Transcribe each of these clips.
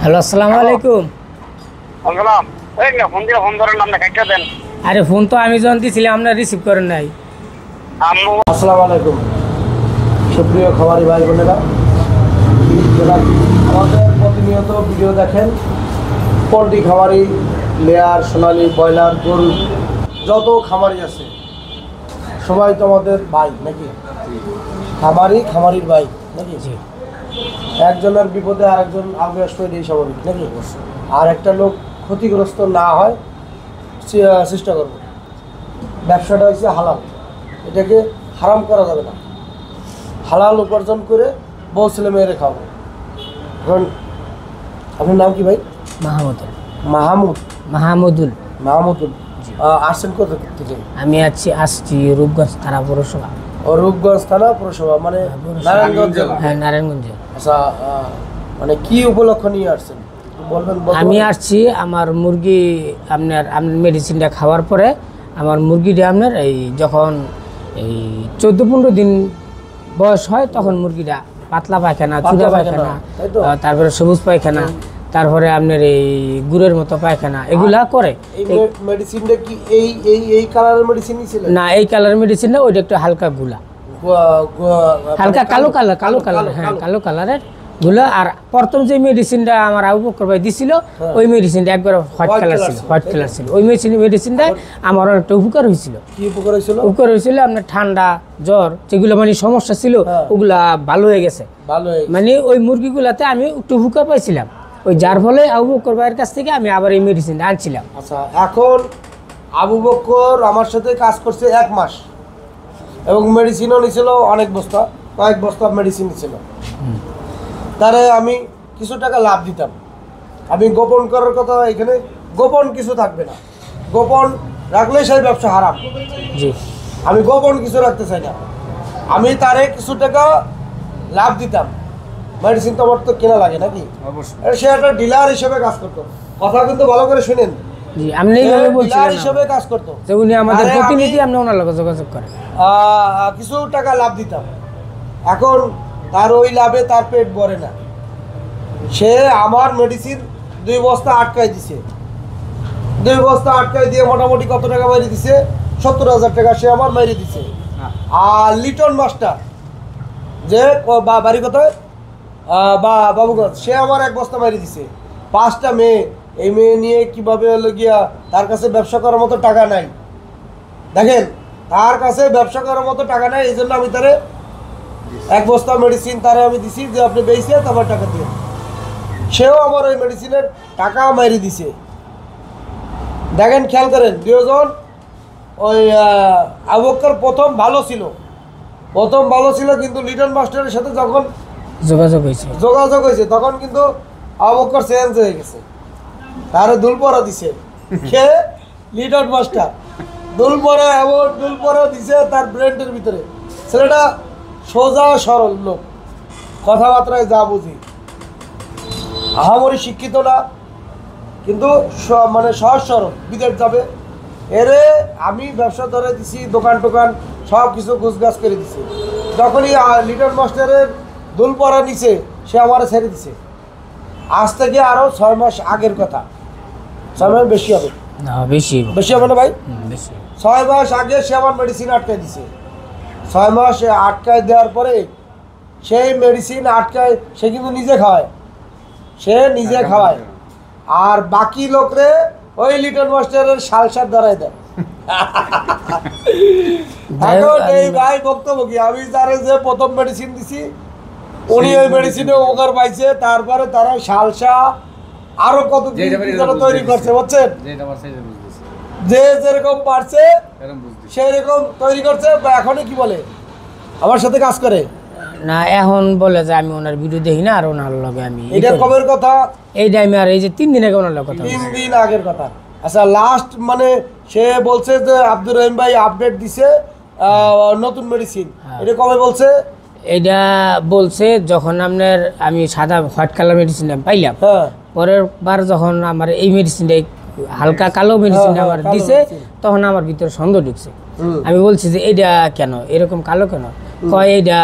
Hello, আসসালামু আলাইকুম। আসসালাম। এই না ফোন দিয়ে ফোন ধরেন না কাটটা দেন। আরে ফোন তো আমি যখন দিয়েছিলাম আপনার রিসিভ করেন নাই। আম্মু আসসালামু আলাইকুম সুপ্রিয় খামারি ভাই বোনেরা, যারা আমাদের প্রতিনিয়ত ভিডিও দেখেন, পোলট্রি খামারি, লেয়ার, সোনালি, ব্রয়লার, গরু, যত খামারি আছে সবাই তো আমাদের ভাই নাকি? খামারির ভাই নাকি? জি, একজনের বিপদে আরেকজন আগে আসবে, এই স্বাভাবিক নাকি? আর একটা লোক ক্ষতিগ্রস্ত না হয় চেষ্টা করবো। ব্যবসাটা হচ্ছে হালাল, এটাকে হারাম করা যাবে না। হালাল উপার্জন করে বউ ছেলে মেয়েরে খাবো। এখন আপনার নাম কি ভাই? মাহমুদুল। মাহমুদুল। মাহমুদুল। আসছেন কোথা থেকে? আমি আসছি রূপগঞ্জ থানা পৌরসভা। ও রূপগঞ্জ থানা পৌরসভা, মানে নারায়ণগঞ্জ জেলা? হ্যাঁ, নারায়ণগঞ্জ। আচ্ছা, মানে কি উপলক্ষ নিয়ে আসছেন বলবেন? আমি আসছি আমার মুরগি আপনার মেডিসিনটা খাওয়ার পরে আমার মুরগিটা আপনার এই যখন এই 14-15 দিন বয়স হয় তখন মুরগিটা পাতলা পায়খানা, চুড়া পায়খানা, তাই তো? তারপরে সবুজ পায়খানা, তারপরে আপনার এই গুড়ের মতো পায়খানা, এগুলা করে। এই মেডিসিনটা কি এই কালারের মেডিসিনই ছিল? না, এই কালার মেডিসিন না, ওইটা একটু হালকা গুলা, হালকা কালো কালার, হ্যাঁ কালো কালারের গুলো। আর প্রথম যে মেডিসিনটা আমার আবু বকর ভাই দিছিল, ওই মেডিসিনটা একবার হোয়াইট কালার ছিল। ওই মেডিসিনটা আমার অনেকটা উপকার হয়েছিল। কি উপকার হয়েছিল? উপকার হয়েছিল আপনার ঠান্ডা, জ্বর, যেগুলো মানে সমস্যা ছিল ওগুলা ভালো হয়ে গেছে। মানে ওই মুরগিগুলাতে আমি একটু উপকার পাইছিলাম, ওই যার ফলে আবু বকর ভাইয়ের কাছ থেকে আমি আবার এই মেডিসিনটা আনছিলাম। আচ্ছা, এখন আবু বকর আমার সাথে কাজ করছে 1 মাস এবং মেডিসিনও নিছিল অনেক বস্তা, কয়েক বস্তা মেডিসিন নিছিল। তারে আমি কিছু টাকা লাভ দিতাম। আমি গোপন করার কথা, এখানে গোপন কিছু থাকবে না, গোপন রাখলে সেই ব্যবসা হারাম। জি, আমি গোপন কিছু রাখতে চাই না। আমি তারে কিছু টাকা লাভ দিতাম। মেডিসিন তো আমার তো কেনা লাগে নাকি? সে একটা ডিলার হিসেবে কাজ করতো। কথা কিন্তু ভালো করে শুনেন, জি, আপনি এইভাবে ডিলার বলছিলেন হিসেবে কাজ করতো। যে উনি আমাদের আরে প্রতিনিধি, আপনি ওনার লগে যোগাযোগ করেন। কিছু টাকা লাভ দিতাম। এখন তার ওই লাভে তার পেট ভরে না। সে আমার মেডিসিন 2 বস্তা আটকাই দিছে। 2 বস্তা আটকাই দিয়ে মোটামুটি কত টাকা মেরে দিছে? 70,000 টাকা সে আমার মেরে দিছে। আর লিটন মাস্টার যে বাড়ি কোথায়, বাবুগঞ্জ, সে আমার 1 বস্তা মেরে দিছে। 5টা মেয়ে, এই মেয়ে নিয়ে কিভাবে হলো গিয়া, তার কাছে ব্যবসা করার মতো টাকা নাই। দেখেন, তার কাছে ব্যবসা করার মতো টাকা নাই, এই জন্য আমি তারে 1 বস্তা মেডিসিন তারে আমি দিছি যে আপনি বেচে তারপর টাকা দিয়ে। সেও আমার ওই মেডিসিনের টাকা মেরে দিছে। দেখেন, খেয়াল করেন, 2জন ওই আবু বকর প্রথম ভালো ছিল, কিন্তু লিটন মাস্টারের সাথে যখন যোগাযোগ হয়েছে তখন কিন্তু আবু বকর চেঞ্জ হয়ে গেছে। তারে দুলপরা দিছে কে? লিটন মাস্টার। দুলপরা, এমন দুলপরা দিছে তার ব্রেন্ডের ভিতরে। ছেলেটা সোজা সরল লোক, কথাবার্তায় যা বুঝি, আহামরি শিক্ষিত না, কিন্তু মানে সহজ সরল, বিদেশ যাবে। এরে আমি ব্যবসা ধরে দিছি, দোকান টোকান সব কিছু গুছগাছ করে দিছি। যখনই লিটন মাস্টারের দুলপরা নিছে, সে আমার ছেড়ে দিছে। আজ থেকে আরও 6 মাস আগের কথা, 6 মাস বেশি হবে না, বেশি হবে না ভাই? বেশি। 6 মাস আগে সে আমার মেডিসিন আটকায় দিছে। 6 মাস আটকায় দেওয়ার পরে সেই মেডিসিন আটকায় সে কিন্তু নিজে খাওয়ায়, আর বাকি লোকরে ওই লিটন মাস্টারের সালসার দ্বারাই দেয়। এখন এই ভাই বক্তব্য কি, আমি যারে যে প্রথম মেডিসিন দিছি উনি ওই মেডিসিনে উপকার পাইছে, তারপরে তারা সালসা আরো কত তৈরি করছে, বুঝছেন? যে যেরকম পারছে সেই রকম তৈরি করছে। এখনই কি বলে, আমার সাথে কাজ করে না, এখন বলে যে আমি ওনার ভিডিও দেখি না, আর ওনার লগে আমি এটা কবের কথা? এই টাইমে, আর এই যে 3 দিন আগে ওনার লগে কথা 3 দিন আগের কথা। আচ্ছা, লাস্ট মানে সে বলছে যে আব্দুর রহিম ভাই আপডেট দিছে নতুন মেডিসিন, এটা কবে বলছে? এটা বলছে যখন আপনার আমি সাদা হোয়াইট কালার মেডিসিন পাইলাম, পরের বার যখন আমার এই মেডিসিনটা হালকা কালো মেডিসিন আমার দিছে, তখন আমার ভিতরে সন্দেহ ঢুকছে। আমি বলছি যে এইটা কেন এরকম কালো কেন? কয় এটা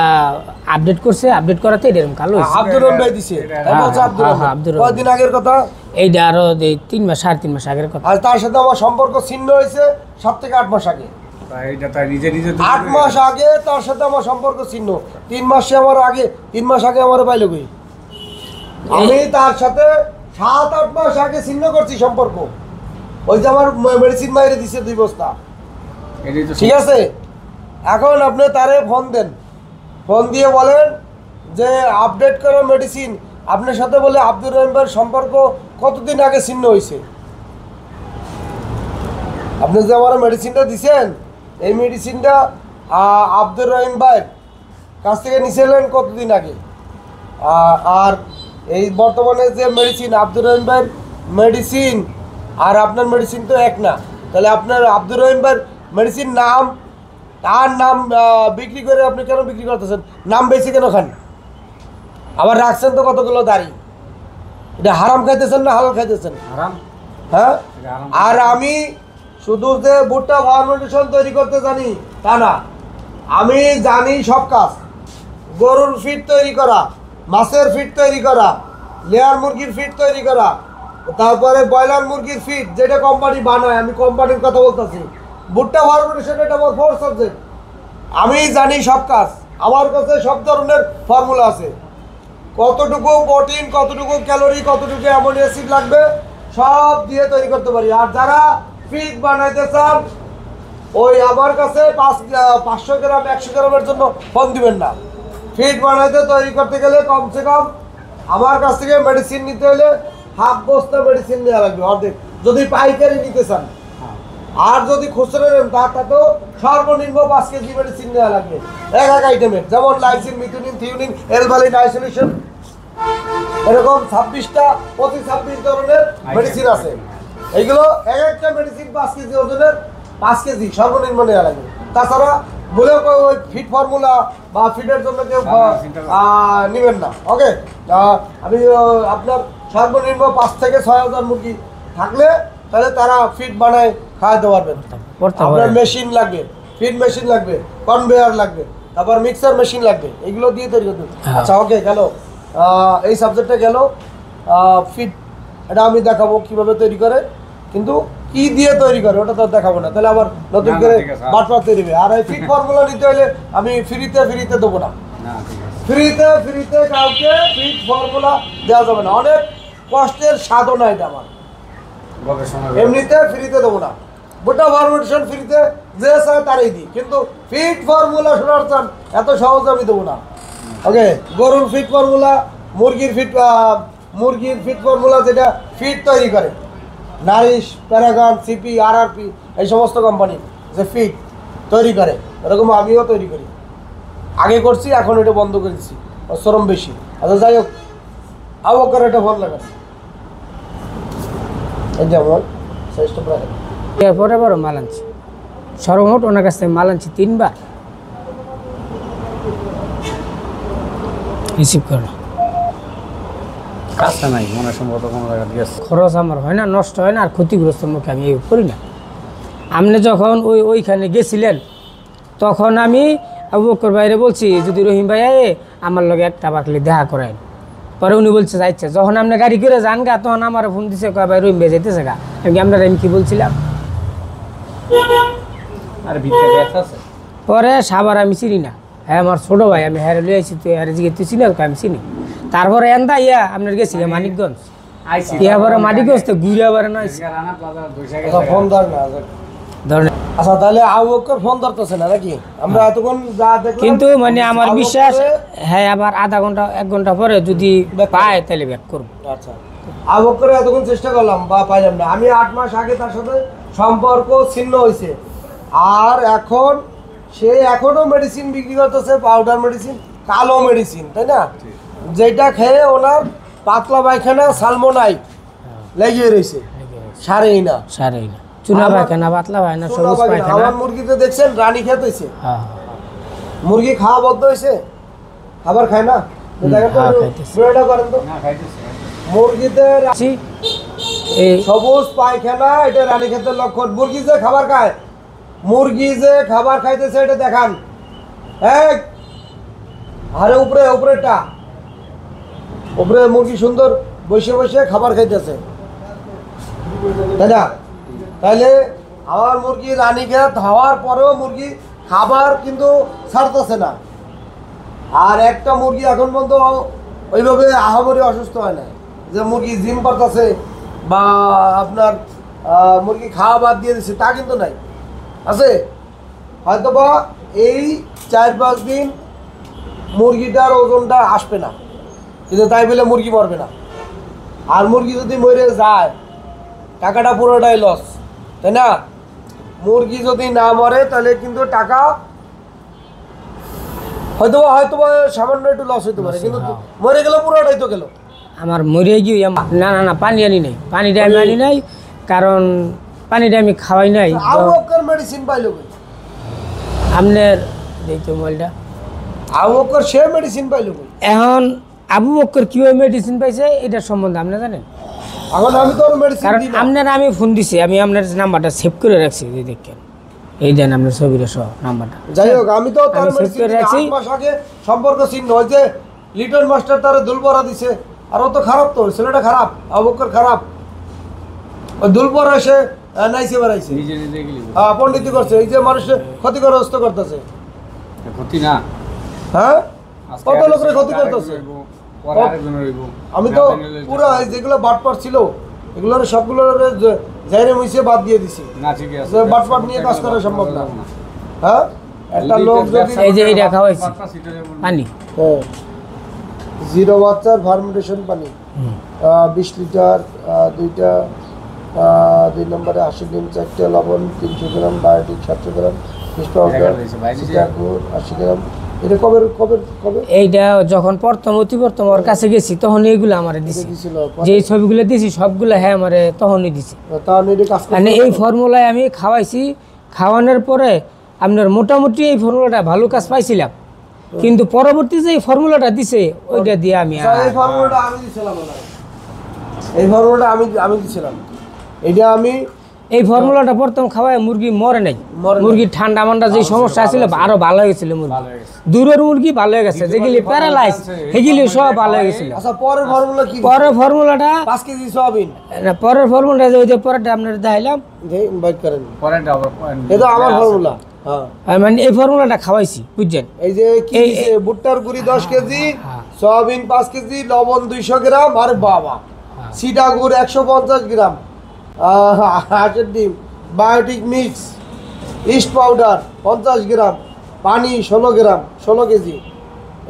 আপডেট করছে, আপডেট করাতে এরকম কালো হয়েছে। আব্দুর রহিম ভাই দিছে তাই বলছে আব্দুর রহিম হ্যাঁ, আব্দুর রহিম। কয়দিন আগের কথা? এইটা আরো 3 মাস 3.5 মাস আগের কথা। আর তার সাথে আমার সম্পর্ক ছিন্ন হয়েছে 7 থেকে 8 মাস আগে। তাই নিজে নিজে 8 মাস আগে তার সাথে আমার সম্পর্ক ছিন্ন। 3 মাস আগে আমার পাইলো কই? আমি তার সাথে 7-8 মাস আগে ছিন্ন করছি সম্পর্ক। ওই যে আমার মেডিসিন মাইরে দিছে 2 বস্তা। ঠিক আছে, এখন আপনি তারে ফোন দেন, ফোন দিয়ে বলেন যে আপডেট করা মেডিসিন আপনার সাথে বলে আব্দুর রহিম ভাইয়ের সম্পর্ক কতদিন আগে ছিন্ন হয়েছে। আপনি যে আমার মেডিসিনটা দিছেন এই মেডিসিনটা আব্দুর রহিম ভাইয়ের কাছ থেকে নিয়েছিলেন কতদিন আগে, আর এই বর্তমানে যে মেডিসিন আব্দুর রহিম ভাইয়ের মেডিসিন আর আপনার মেডিসিন তো এক না। তাহলে আপনার আব্দুর রহিম ভাইয়ের মেডিসিন নাম, তার নাম বিক্রি করে আপনি কেন বিক্রি করতেছেন? নাম বেশি কেন খান? আবার রাখছেন তো কতগুলো দাড়ি। এটা হারাম খাইতেছেন না হালাল খাইতেছেন? হারাম। হ্যাঁ, আর আমি শুধু যে ভুট্টা ফার্মেন্টেশন তৈরি করতে জানি তা না, আমি জানি সব কাজ। গরুর ফিড তৈরি করা, মাছের ফিড তৈরি করা, লেয়ার মুরগির ফিড তৈরি করা, তারপরে ব্রয়লার মুরগির ফিড যেটা কোম্পানি বানায়, আমি কোম্পানির কথা বলতেছি। ভুট্টা ফার্মেন্টেশন এটা আমার 4 সাবজেক্ট। আমি জানি সব কাজ, আমার কাছে সব ধরনের ফর্মুলা আছে। কতটুকু প্রোটিন, কতটুকু ক্যালোরি, কতটুকু অ্যামোনিয়া অ্যাসিড লাগবে সব দিয়ে তৈরি করতে পারি। আর যারা ফিড বানাইতে চান ওই আমার কাছে 500 গ্রাম 100 গ্রামের জন্য ফোন দিবেন না। ফিড বানাইতে তৈরি করতে গেলে কমসে কম আমার কাছ থেকে মেডিসিন নিতে হলে হাফ বস্তা মেডিসিন নেওয়া লাগবে, অর্ধেক, যদি পাইকারি নিতে চান। আর যদি খুচরা নেন তাতেও সর্বনিম্ন 5 কেজি মেডিসিন নেওয়া লাগবে এক আইটেমের, যেমন লাইসিন, মিথুনিন, থিওনিন, এলভালিন, আইসোলেশন, এরকম 26 ধরনের মেডিসিন আছে। এইগুলো এক একটা মেডিসিন 5 কেজি ওজনের, 5 কেজি সর্বনিম্ন নেওয়া লাগবে। তাছাড়া বলে ওই ফিড ফর্মুলা বা ফিডের জন্য কেউ নেবেন না। ওকে, আমি আপনার সর্বনিম্ন 5 থেকে 6 হাজার মুরগি থাকলে তাহলে তারা ফিড বানায় খাওয়াতে পারবেন। আপনার মেশিন লাগবে, ফিড মেশিন লাগবে, কনভেয়ার লাগবে, তারপর মিক্সার মেশিন লাগবে, এগুলো দিয়ে তৈরি করতে। আচ্ছা, ওকে, গেল এই সাবজেক্টটা গেল। ফিড এটা আমি দেখাবো কিভাবে তৈরি করে, কিন্তু কি দিয়ে তৈরি করে ওটা তো দেখাবো না, তাহলে আবার নতুন করে বাটপাট তৈরি হবে। আর এই ফিড ফর্মুলা নিতে হলে আমি ফ্রিতে দেবো না। ফ্রিতে কাউকে ফিড ফর্মুলা দেওয়া যাবে না, অনেক কষ্টের সাধনা এটা আমার। এমনিতে ফ্রিতে দেবো না। ভুট্টা ফার্মেন্টেশন ফ্রিতে যে চায় তারই দিই, কিন্তু ফিড ফর্মুলা শোনার চান এত সহজে আমি দেবো না। ওকে, গরুর ফিড ফর্মুলা, মুরগির ফিড ফর্মুলা যেটা ফিড তৈরি করে, নারিশ, প্যারাগন, সিপি, আরআরপি, এই সমস্ত কোম্পানি যে ফিড তৈরি করে, এরকম আমিও তৈরি করি। আগে করছি, এখন এটা বন্ধ করে দিচ্ছি, শ্রম বেশি। আচ্ছা, যাই হোক, আবহাওয়ার এটা ফোন লাগাচ্ছে যেমন চেষ্টা করে। এরপরে বড় মাল আনছি, সর্বমোট ওনার কাছ থেকে মাল আনছি 3 বার, রিসিভ করে না। কাজটা নাই মনে সম্ভবত কোনো জায়গা দিয়েছে। খরচ আমার হয় না, নষ্ট হয় না, আর ক্ষতিগ্রস্ত মুখে আমি করি না। আপনি যখন ওইখানে গেছিলেন তখন আমি আবু বকর ভাইরে বলছি যদি রহিম ভাই আমার লগে একটা বাকলি দেখা করেন। পরে উনি বলছে যাইছে, যখন আপনি গাড়ি করে যান গা তখন আমার ফোন দিছে, কয় ভাই রহিম ভাই যাইতেছে গা। আমি কি বলছিলাম, আর ভিতরে গ্যাস আছে। পরে সাবার আমি চিনি না, হ্যাঁ আমার ছোটো ভাই, আমি হ্যাঁ লিয়ে আইছি, তুই হ্যাঁ জিগে তুই চিনি, আমি চিনি। তারপরে এন্দা আপনার গেছি মানিকগঞ্জ, পরে মানিকগঞ্জ তো ঘুরে আবার না ফোন ধর না ধরেন। আচ্ছা, তাহলে আবু বকর ফোন ধরতেছে না নাকি? আমরা এতক্ষণ যা দেখলাম, কিন্তু মানে আমার বিশ্বাস হ্যাঁ আবার আধা ঘন্টা 1 ঘন্টা পরে যদি পায় তাহলে ব্যাক করবো। আচ্ছা, আবু বকর এতক্ষণ চেষ্টা করলাম বা পাইলাম না। আমি 8 মাস আগে তার সাথে সম্পর্ক ছিন্ন হয়েছে, আর এখন সে এখনো মেডিসিন বিক্রি করতেছে, পাউডার মেডিসিন, কালো মেডিসিন, তাই না? যেটা খেয়ে ওনার পাতলা পায়খানা সালমোনাইট লেগে রয়েছে, সারেই না চুনা পায়খানা, পাতলা পায়খানা, সবুজ পায়খানা। আমার মুরগিতে দেখছেন রানী খেতে হয়েছে, হ্যাঁ মুরগি খাওয়া বদ্ধ হয়েছে, খাবার খায় না। দেখেন তো, ভিডিওটা করেন তো। মুরগিতে এই সবুজ পায়খানা, এটা রানী খেতের লক্ষণ। মুরগি যে খাবার খায়, মুরগি যে খাবার খাইতেছে এটা দেখান। আরে উপরে উপরেটা উপরে মুরগি সুন্দর বসে বসে খাবার খাইতেছে, তাই না? তাহলে আমার মুরগি রানীক্ষেত হওয়ার পরেও মুরগি খাবার কিন্তু ছাড়তেছে না। আর একটা মুরগি এখন পর্যন্ত ওইভাবে আহামরি অসুস্থ হয় না, যে মুরগি জিম করতেছে বা আপনার মুরগি খাওয়া বাদ দিয়ে দিচ্ছে, তা কিন্তু নাই। আছে হয়তো বা এই 4-5 দিন মুরগিটার ওজনটা আসবে না, কিন্তু তাই বলে মুরগি মরবে না। আর মুরগি যদি মরে যায় টাকাটা পুরোটাই লস, তাই না? মুরগি যদি না মরে তাহলে কিন্তু টাকা হয়তো সামান্য একটু লস হতে পারে, কিন্তু মরে গেলে পুরোটাই তো গেল। আমার মরে গিয়ে না না না পানি আনি নাই, পানিটা আমি আনি নাই, কারণ পানিটা আমি খাওয়াই নাই। আবুবকর মেডিসিন পাইলো কই? আপনার দেখতো মোবাইলটা, আবুবকর সে মেডিসিন পাইলো কই? এখন আবু বক্কর কীভাবে মেডিসিন পাইছে এটা সম্বন্ধে আপনি জানেন? এখন আমি তো মেডিসিন কারণ দিই না। আপনার আমি ফোন দিছি, আমি আপনার নাম্বারটা সেভ করে রাখছি, যে দেখেন এই দেন আপনার ছবিটা সহ নাম্বারটা। যাই হোক, আমি তো তার আমি save মেডিসিন করে রাখছি। 8 মাস আগে সম্পর্ক চিহ্ন হয় যে লিটন মাস্টার তারে দুলপরা দিছে, আর ও তো খারাপ, তো ছেলেটা খারাপ, আবুবকর খারাপ। ওই দুলপরা এসে নাইছে বেড়াইছে, নিজে নিজে গেলি হ্যাঁ পণ্ডিতি করছে, এই যে মানুষের ক্ষতিগ্রস্ত করতেছে। ক্ষতি না, হ্যাঁ আজকে কত আরেকজন লোকের ক্ষতি আরেকজন করতেছে। রইবো, পরে আরেকজন রইবো। আমি তো ব্যান্ডেলের পুরো যেগুলো বাটপাট ছিল এগুলোর সবগুলোর জাইরে মুইছে বাদ দিয়ে দিছি, না ঠিক আছে, যে বাটপাট নিয়ে কাজ করা সম্ভব না। হ্যাঁ একটা লোক যদি এই যে এইটা খাওয়াইছি পানি, হ্যাঁ, জিরো বাচ্চার ফার্মেন্টেশন পানি 20 লিটার, দুইটা 2 নম্বরে 80 ডিম, 4টে লবণ, 300 গ্রাম বায়োটিক, 700 গ্রাম ফিশ পাউডার, 80 গ্রাম। এটা কবে কবে কবে এইটা যখন প্রথম ওর কাছে গেছি তখন এইগুলো আমারে দিছে, দিছিল? যে ছবিগুলো দিছি সবগুলো হ্যাঁ আমারে তখনই দিছে। তাহলে এটা কাজ মানে এই ফর্মুলায় আমি খাওয়াইছি, খাওয়ানোর পরে আপনার মোটামুটি এই ফর্মুলাটা ভালো কাজ পাইছিলাম, কিন্তু পরবর্তী যে এই ফর্মুলাটা দিছে ওইটা দিয়ে আমি এই ফর্মুলাটা আমি দিছিলাম না, এই ফর্মুলাটা আমি দিছিলাম। এটা আমি এই ফর্মুলাটা প্রথম খাওয়ায় মুরগি মরে নাই, মরে নাই। মুরগি ঠান্ডা মান্ডা যে সমস্যা ছিল আরো ভালো হয়ে গেছিল মুরগি, দূরের মুরগি ভালো হয়ে গেছে, যেগুলি প্যারালাইজ সেগুলি সব ভালো হয়ে গেছিল। আচ্ছা পরের ফর্মুলা কি? পরের ফর্মুলাটা 5 কেজি সয়াবিন পরের ফর্মুলাটা ওই যে পরেরটা আপনার দেখাইলাম, বাইট করেন, পরেরটা আবার এটা আমার ফর্মুলা। হ্যাঁ আমি মানে এই ফর্মুলাটা খাওয়াইছি বুঝছেন। এই যে কি দিছে, ভুট্টার গুঁড়ি 10 কেজি, সয়াবিন 5 কেজি, লবণ 200 গ্রাম, আরে বাবা, সিডা গুড় 150 গ্রাম, হাঁসের ডিম, বায়োটিক মিক্স, ইস্ট পাউডার 50 গ্রাম, পানি 16 গ্রাম, 16 কেজি।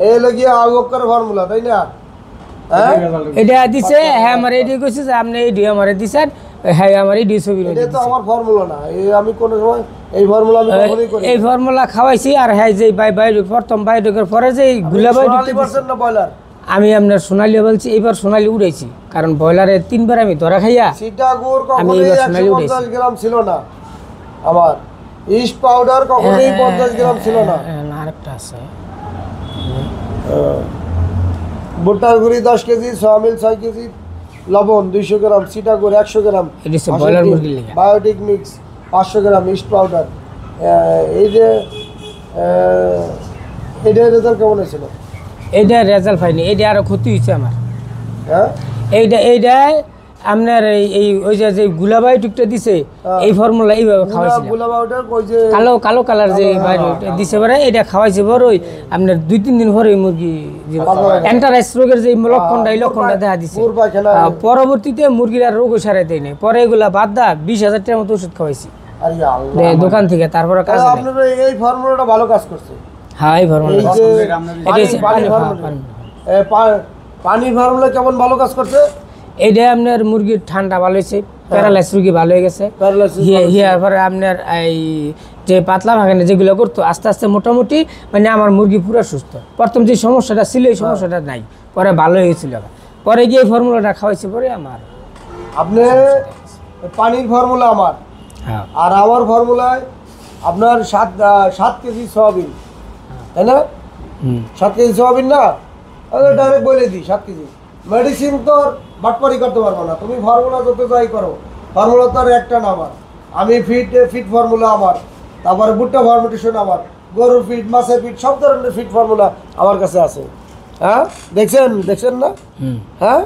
এই লগিয়ে আবুবকর ফর্মুলা, তাই না? হ্যাঁ এটা দিছে, হ্যাঁ আমার এটি কইছে যে আপনি এই দিয়ে আমারে দিছেন, হ্যাঁ আমার এই দিয়ে ছবি এটা তো আমার ফর্মুলা না, এই আমি কোনো সময় এই ফর্মুলা আমি কখনোই করি না। এই ফর্মুলা খাওয়াইছি। আর হ্যাঁ যে প্রথম বাইরের পরে যে গুলা সোনালী পার্সেন্ট না ব্রয়লার? আমি আপনার সোনালি বলছি, এইবার সোনালি উড়াইছি, কারণ ব্রয়লারে 3বার আমি ধরা খাইয়া সিটা গুড় আমি কখনোই এবার সোনালী 150 গ্রাম ছিল না আমার, ইস্ট পাউডার কখনোই 50 গ্রাম ছিল না, না আরেকটা আছে ভুট্টার গুঁড়ি 10 কেজি, সয়াবিন 6 কেজি, লবণ 200 গ্রাম, সিটা গুড় 100 গ্রাম, এটা হচ্ছে ব্রয়লার মুরগির লেগে। বায়োটিক মিক্স 500 গ্রাম, ইস্ট পাউডার। এই যে এটার রেজাল্ট কেমন হয়েছিল? এইটা রেজাল্ট পাইনি, এইটা আরো ক্ষতি হয়েছে আমার। হ্যাঁ এইটা আপনার এই ওই যে গুলাবাই টুকটা দিছে, এই ফর্মুলা এইভাবে খাওয়াইছিল, গুলা পাউডার কই যে কালো কালার যে বাইরে দিছে পরে এটা খাওয়াইছে পরে ওই আপনার 2-3 দিন পরে ওই মুরগি এন্টারাইস রোগের যে লক্ষণটা এই লক্ষণটা দেখা দিছে। গুড় পায়খানা। পরবর্তীতে মুরগির আর রোগ সারাই দেয় নাই, পরে এগুলা বাদ দা 20,000 টাকার মতো ওষুধ খাওয়াইছি আরে আল্লাহ, দোকান থেকে, তারপরে কাজ নাই। আপনার এই ফর্মুলাটা ভালো কাজ করছে। হ্যাঁ এই ফর্মুলা এই যে এটা হচ্ছে পানি পানি ফর্মুলা, পানির ফর্মুলা কেমন ভালো কাজ করছে? এইটা আপনার মুরগির ঠান্ডা ভালো হয়েছে, প্যারালাইস রুগী ভালো হয়ে গেছে, Paralysis হিয়ার পরে আপনার এই যে পাতলা ভাগানে যেগুলো করতো আস্তে আস্তে মোটামুটি মানে আমার মুরগি পুরো সুস্থ। প্রথম যে সমস্যাটা ছিল এই সমস্যাটা নাই, পরে ভালো হয়ে গেছিল, পরে গিয়ে ফর্মুলাটা খাওয়াইছে পরে আমার। আপনি পানির ফর্মুলা আমার, হ্যাঁ আর আমার ফর্মুলায় আপনার 7 কেজি সয়াবিন, তাই না? 7 কেজি সয়াবিন না, ডাইরেক্ট বলে দিই 7 কেজি। মেডিসিন তো বাটপারি করতে পারবো না, তুমি ফর্মুলা যত যাই করো, ফর্মুলা তো আর একটা না আমার। আমি ফিট ফর্মুলা আমার, তারপরে ভুট্টা ফার্মেন্টেশন আমার, গরুর ফিট, মাছের ফিট, সব ধরনের ফিট ফর্মুলা আমার কাছে আছে। হ্যাঁ দেখছেন না? হ্যাঁ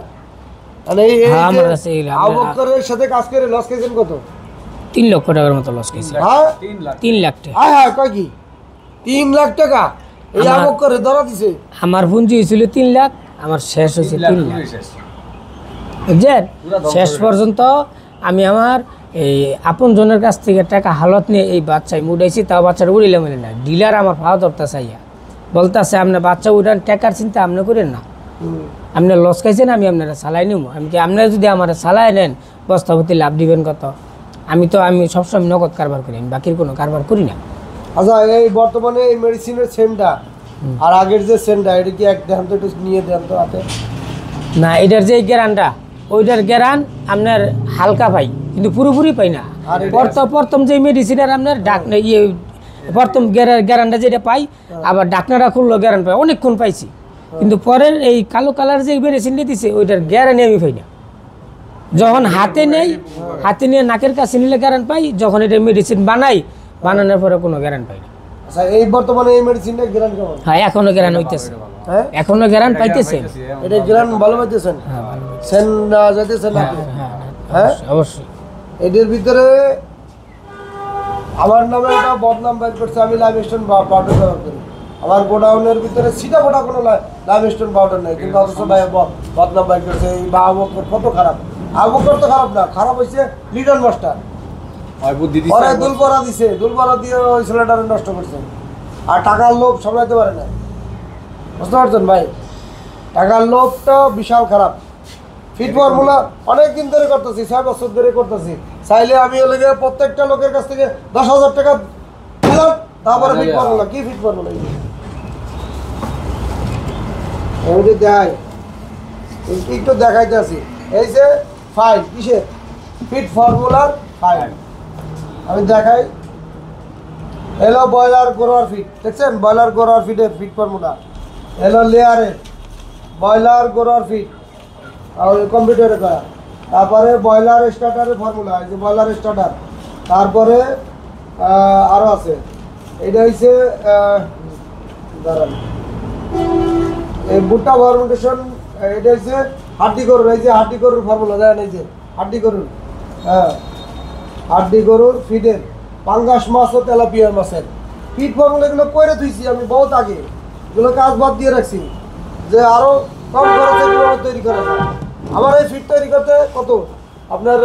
মানে হ্যাঁ, আমার কাছে এগুলো আবু বকরের সাথে কাজ করে লস খাইছেন কত? 3 লক্ষ টাকার মতো লস খাইছি। হ্যাঁ 3 লাখ টাকা। হ্যাঁ কয় কি 3 লাখ টাকা এই আবু বকরে ধরা দিছে। আমার পুঁজি হয়েছিল 3 লাখ, আমার শেষ হয়েছে 3 লাখ। বুঝছেন? শেষ পর্যন্ত আমি আমার এই আপন জনের কাছ থেকে টাকা হালত নিয়ে এই বাচ্চায় উঠাইছি, তাও বাচ্চাটা উড়িলে মেলে না। ডিলার আমার ভাও ধরতে চাইয়া বলতেছে আপনি বাচ্চা উঠান, টাকার চিন্তা আপনি করেন না, আপনি লস খাইছেন, আমি আপনারা চালাই নিব। আমি কি আপনারা যদি আমার চালাই নেন বস্তাপতি লাভ দিবেন কত? আমি সবসময় নগদ কারবার করি, আমি বাকির কোনো কারবার করি না। আচ্ছা এই বর্তমানে এই মেডিসিনের সেন্টটা আর আগের যে সেন্টটা এটা কি এক দেন তো, একটু নিয়ে দেন তো হাতে। না, এটার যে গ্যারানটা ওইটার গ্যারান আপনার হালকা পাই, কিন্তু পুরোপুরি পাই না। প্রথম যে মেডিসিনের আপনার প্রথম গ্যারানটা যেটা পাই, আবার ডাকনাটা খুললো গ্যারান পাই, অনেকক্ষণ পাইছি। কিন্তু পরের এই কালো কালার যে মেডিসিনটা দিছে ওইটার গ্যারানি আমি পাই না। যখন হাতে নিয়ে নাকের কাছে নিলে গ্যারান পাই, যখন এটা মেডিসিন বানানোর পরে কোনো গ্যারান পাই না। আচ্ছা এই বর্তমানে এই মেডিসিনটা গ্রান কেমন? হ্যাঁ, এখনো গ্যারান হইতেছে, হ্যাঁ এখনো গ্যারান পাইতেছে। এটা গ্রান ভালো পাইতেছেন? হ্যাঁ, ভালো হইতেছে। সেন যাইতেছেন আপনি? হ্যাঁ, হ্যাঁ অবশ্যই। এদের ভিতরে আমার নামে একটা বদনাম বাইর করছে, আমি লাইভ স্টোন পাউডার ব্যবহার করি। আমার গোডাউনের ভিতরে সিধা ফোটা কোনো লাইভ স্টোন পাউডার নেই, কিন্তু অথচ বদনাম বাইর করছে। এই আবু বকর কত খারাপ! আবু বকর তো খারাপ না, খারাপ হয়েছে লিটন মাস্টার। পরে দুলপরা দিছে, দুলপরা দিয়ে ওই ছেলেটারে নষ্ট করছে। আর টাকার লোভ সামলাইতে পারে না, বুঝতে পারছেন ভাই? টাকার লোভটা বিশাল খারাপ। ফিট ফর্মুলা অনেক দিন ধরে করতেছি, 6 বছর ধরে করতেছি। চাইলে আমি ওগুলো প্রত্যেকটা লোকের কাছ থেকে 10,000 টাকা দিলাম, তারপরে ফিট ফর্মুলা। কি ফিট ফর্মুলা? এমনি দেখাই, একটু দেখাইতে আছি। এই যে ফাইল, কিসের? ফিট ফর্মুলার ফাইল। আমি দেখাই, এলো ব্রয়লার গোরোয়ার ফিট, দেখছেন? ব্রয়লার গোরোয়ার ফিটের ফিট ফর্মুলা। এলো লেয়ারের ব্রয়লার গোরোয়ার ফিট, আর কম্পিউটারে করা। তারপরে ব্রয়লার স্টার্টারের ফর্মুলা, এই যে ব্রয়লার স্টার্টার। তারপরে আরও আছে, এটা হচ্ছে দাঁড়ান, এই ভুট্টা ফার্মেন্টেশন। এটা হচ্ছে হাড্ডি গরুর, এই যে হাড্ডি গরুর ফর্মুলা দেন, এই যে হাড্ডি গরুর, হ্যাঁ হাড্ডি গরুর ফিডের, পাঙ্গাস মাছ ও তেলাপিয়া মাছের ফিড ফর্মুলা। এগুলো করে থুইছি আমি বহুত আগে, এগুলো কাজ বাদ দিয়ে রাখছি যে আরও কম খরচে এগুলো তৈরি করা যায়। আমার এই ফিড তৈরি করতে কত আপনার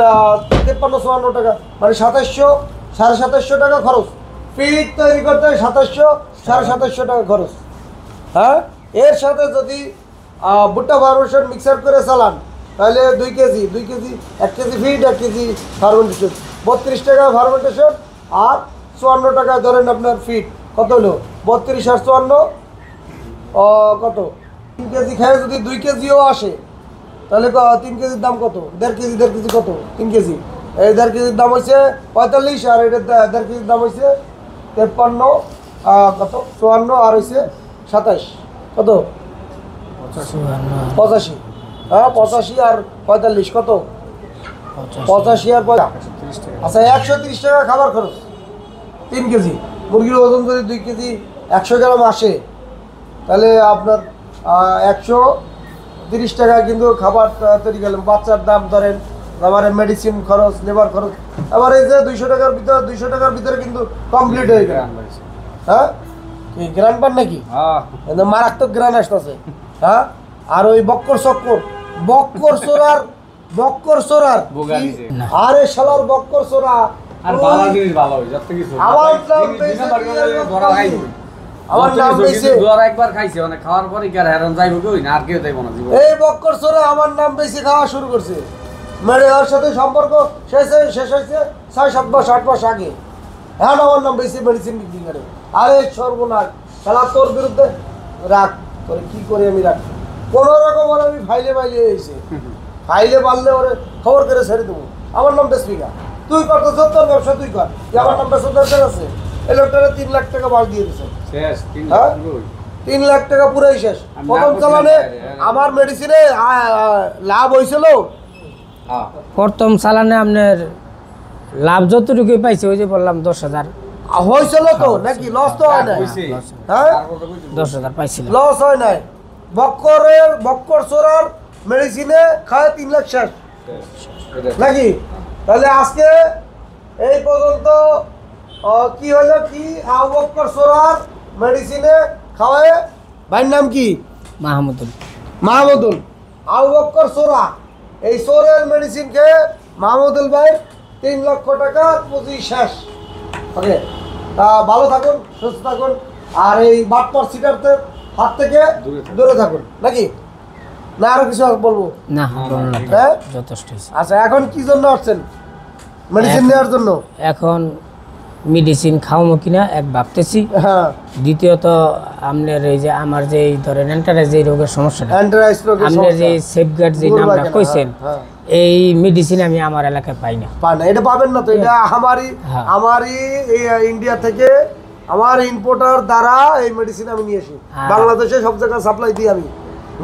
53-54 টাকা, মানে 2700 2750 টাকা খরচ। ফিড তৈরি করতে 2700 2750 টাকা খরচ। হ্যাঁ, এর সাথে যদি ভুট্টা ফার্মেন্টেশন মিক্সার করে চালান তাহলে 2 KG 1 KG feed, 1 KG fermentation, 32 টাকা ফার্মেন্টেশন আর 54 টাকা ধরেন আপনার ফিড। কত হলো? 32 আর 54 কত? 3 কেজি খায় যদি 2 কেজিও আসে তাহলে 3 কেজির দাম কত? 1.5 কেজি কত? 3 কেজি। এই 1.5 কেজির দাম হয়েছে 45, আর এটা 1.5 কেজির দাম হয়েছে 53, কত 54 আর হয়েছে 27, কত 85। হ্যাঁ 85 আর 45 কত? 85 আর 50। আচ্ছা 130 টাকা খাবার খরচ 3 কেজি। মুরগির ওজন যদি 2 কেজি 100 গ্রাম আসে তাহলে আপনার 130 টাকা কিন্তু খাবার তৈরি করলাম। বাচ্চার দাম ধরেন, আবার মেডিসিন খরচ, লেবার খরচ, আবার এই যে 200 টাকার ভিতরে কিন্তু কমপ্লিট হয়ে গেল। হ্যাঁ গ্রান পান নাকি? মারাত্মক গ্রান আসতেছে। হ্যাঁ আর ওই বক্কর সোরার আরে শালার বক্কর সোরা আমার নাম বেশি একবার খাইছে, মানে খাওয়ার পরে কি আর হেরান যাইব কই না, আর কেউ যাইব না জীবন। এই বক্কর সোরা আমার নাম বেশি খাওয়া শুরু করছে। মেরে ওর সাথে সম্পর্ক শেষ হয়েছে 6-7 মাস 8 মাস আগে। হ্যাঁ আমার নাম বেশি মেডিসিন বিক্রি করে। আরে সর্বনাশ, শালা তোর বিরুদ্ধে রাখ, তোরে কি করে আমি রাখ, কোনো রকম ওর আমি ফাইলে হয়েছে, ফাইলে পারলে ওরে খবর করে ছেড়ে দেবো। আমার নাম বেসপিকা, তুই কর তো তোর ব্যবসা তুই কর, আমার নাম বেসর দরকার আছে। এই লোকটারে 3 লাখ টাকা বাস দিয়ে দিচ্ছে। হ্যাঁ 3 লাখ টাকা পুরাই শেষ। প্রথম চালানে আমার মেডিসিনে লাভ হয়েছিল। প্রথম চালানে আপনার লাভ যতটুকুই পাইছে, ওই যে বললাম 10,000 হয়েছিল তো নাকি লস তো হয় নাই? হ্যাঁ 10,000 পাইছিলাম। লস হয় নাই। বক্কর সোরার মেডিসিনে খায় 3 লাখ শেষ নাকি? তাহলে আজকে এই পর্যন্ত কি হলো কি আবু বক্কর সোরার মেডিসিনে খাওয়ায় ভাইয়ের নাম কি? মাহমুদুল। মাহমুদুল। আবু বক্কর সোরা এই সোরের মেডিসিন খেয়ে মাহমুদুল ভাই 3 লক্ষ টাকা পুঁজি শেষ। ওকে, ভালো থাকুন, সুস্থ থাকুন, আর এই বাটপার সিটারদের হাত থেকে দূরে থাকুন নাকি? না আরো কিছু বলবো? না হ্যাঁ যথেষ্ট হয়েছে। আচ্ছা, এখন কি জন্য আসছেন? মেডিসিন নেওয়ার জন্য? এখন মেডিসিন খাওয়াবো কিনা এক ভাবতেছি। হ্যাঁ, দ্বিতীয়ত আপনার এই যে আমার যে এই ধরেন এন্টারাইজ যে রোগের সমস্যাটা, অ্যান্টারাইজ রোগের আপনার যে সমস্যা। সেফগার্ড যে দুর্বার নামটা কেনা, কইছেন, হ্যাঁ, এই মেডিসিন আমি আমার এলাকায় পাই না। পান না, এটা পাবেন না তো। এটা হ্যাঁ। আমারই এই ইন্ডিয়া থেকে আমার ইম্পোর্টার দ্বারা এই মেডিসিন আমি নিয়ে আসি। হ্যাঁ। বাংলাদেশে সব জায়গায় সাপ্লাই দিই আমি,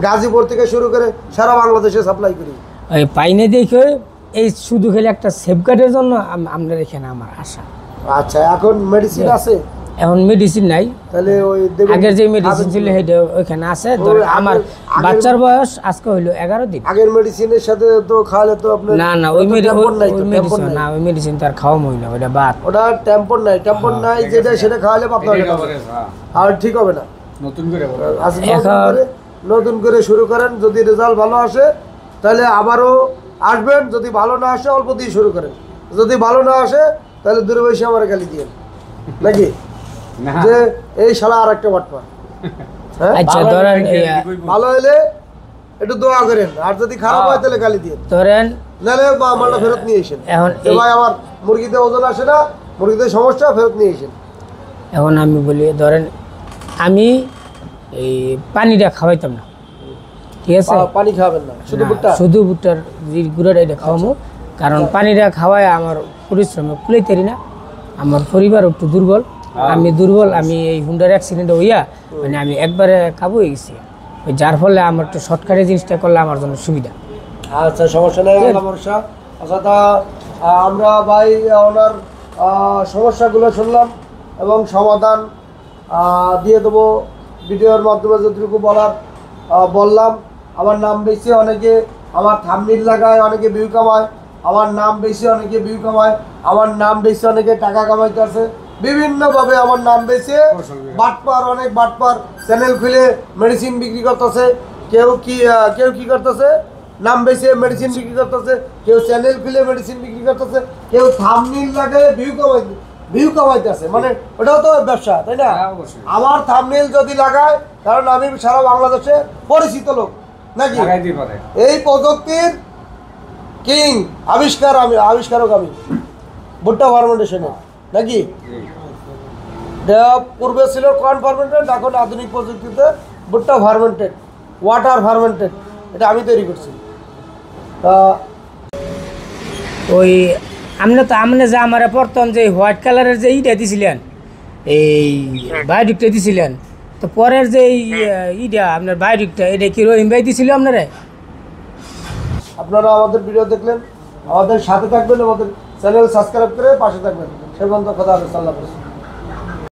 গাজীপুর থেকে শুরু করে সারা বাংলাদেশে সাপ্লাই করি। ওই পাই না দেখে এই শুধু খেলে একটা সেফগার্ডের জন্য আপনার এখানে আমার আশা। আচ্ছা, এখন মেডিসিন আছে? এখন মেডিসিন নাই, তাহলে ওই দেবেন। আগের যে মেডিসিন ছিল সেটা ওইখানে আছে। ধরেন আমার বাচ্চার বয়স আজকে হইলো 11 দিন। আগের মেডিসিনের সাথে তো খাওয়ালে তো আপনার না না ওই মেডিসিন না, ওই মেডিসিন তো আর খাওয়া হই না, ওইটা বাদ। ওটা টেম্পন নাই, যেটা সেটা খাওয়ালে পাতলা হয়ে যাবে আর ঠিক হবে না। নতুন করে বলো। আজকে এখন- নতুন করে শুরু করেন, যদি রেজাল্ট ভালো আসে তাহলে আবারও আসবেন, যদি ভালো না আসে অল্প দিয়ে শুরু করেন, যদি ভালো না আসে তাহলে দূরে বসে আমার গালি দিয়ে নাকি না, যে এই শালা আর একটা বাটপা। হ্যাঁ, আচ্ছা ধরেন ভালো হলে একটু দোয়া করেন, আর যদি খারাপ হয় তাহলে গালি দিয়ে ধরেন নাহলে মালটা ফেরত নিয়ে এসেন। এখন যে ভাই আমার মুরগিতে ওজন আসে না, মুরগিতে সমস্যা, ফেরত নিয়ে এসেন। এখন আমি বলি ধরেন আমি এই পানিটা খাওয়াইতাম না, ঠিক আছে? পানি খাবেন না, শুধু না, ভুট্টা। শুধু ভুট্টার যে গুঁড়োটা এটা খাওয়াবো, কারণ পানিটা খাওয়ায় আমার পরিশ্রমে কুলাইতেরি না, আমার পরিবার একটু দুর্বল, আমি দুর্বল, আমি এই হুন্ডার অ্যাক্সিডেন্টে হইয়া মানে আমি একবারে কাবু হয়ে গেছি, ওই যার ফলে আমার একটু শর্টকাটে জিনিসটা করলে আমার জন্য সুবিধা। আচ্ছা, সমস্যা নেই, আল্লাহ ভরসা। আচ্ছা, তা আমরা ভাই ওনার সমস্যাগুলো শুনলাম এবং সমাধান দিয়ে দেবো ভিডিওর মাধ্যমে যতটুকু বলার বললাম। আমার নাম বেশি অনেকে আমার থাম্বনেল লাগায়, অনেকে ভিউ কামায়, আমার নাম বেশি অনেকে ভিউ কামায়, আমার নাম বেশি অনেকে টাকা কামাইতেছে, বিভিন্নভাবে আমার নাম বেশি। বাটপার, অনেক বাটপার চ্যানেল খুলে মেডিসিন বিক্রি করতেছে, কেউ কি করতেছে, নাম বেশি মেডিসিন বিক্রি করতেছে, কেউ চ্যানেল খুলে মেডিসিন বিক্রি করতেছে, কেউ থাম্বনেল লাগায় ভিউ কামাইতেছে, মানে ওটাও তো ব্যবসা, তাই না? হ্যাঁ, অবশ্যই। আমার থাম্বনেল যদি লাগায়, কারণ আমি সারা বাংলাদেশে পরিচিত লোক নাকি, লাগাইতে পারে। এই প্রযুক্তির কিং আবিষ্কারক আমি ভুট্টা ফার্মেন্টেশনে নাকি। পূর্বে ছিল কর্ন ফার্মেন্টেড, এখন আধুনিক প্রযুক্তিতে ভুট্টা ফার্মেন্টেড, ওয়াটার ফার্মেন্টেড, এটা আমি তৈরি করছি। ওই আপনি যে আমার প্রথম যে হোয়াইট কালারের যে ইটা দিছিলেন, এই বায়োডিকটা দিছিলেন, তো পরের যে ইটা আপনার বায়োডিকটা, এটা কি রহিম ভাই দিছিল আপনারা? আপনারা আমাদের ভিডিও দেখলেন, আমাদের সাথে থাকবেন, আমাদের চ্যানেল সাবস্ক্রাইব করে পাশে থাকবেন। সে পর্যন্ত কথা হবে। আল্লাহ হাফেজ।